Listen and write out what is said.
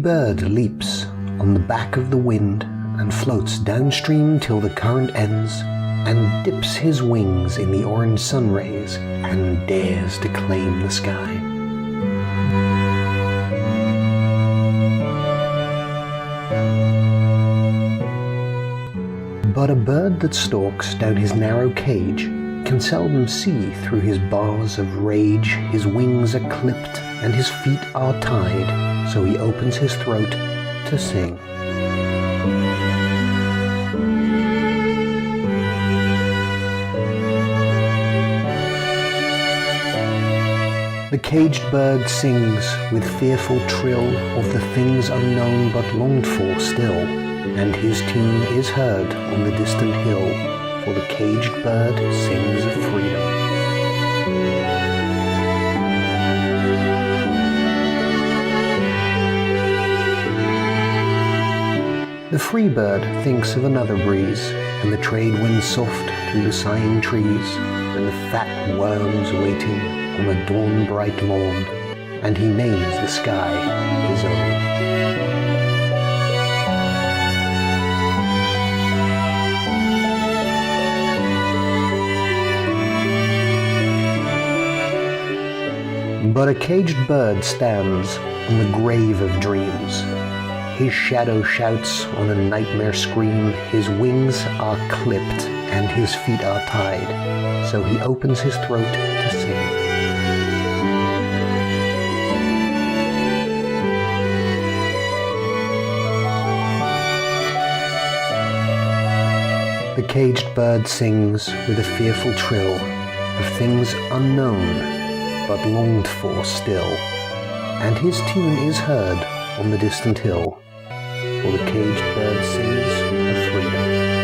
bird leaps on the back of the wind and floats downstream till the current ends, and dips his wings in the orange sun rays and dares to claim the sky. But a bird that stalks down his narrow cage can seldom see through his bars of rage. His wings are clipped and his feet are tied, so he opens his throat to sing. The caged bird sings with fearful trill of the things unknown but longed for still, and his tune is heard on the distant hill, for the caged bird sings of freedom. The free bird thinks of another breeze, and the trade wind soft through the sighing trees, and the fat worms waiting on a dawn-bright lawn, and he names the sky his own. But a caged bird stands on the grave of dreams. His shadow shouts on a nightmare scream. His wings are clipped and his feet are tied, so he opens his throat to sing. The caged bird sings with a fearful trill of things unknown but longed for still, and his tune is heard on the distant hill, for the caged bird sings of freedom.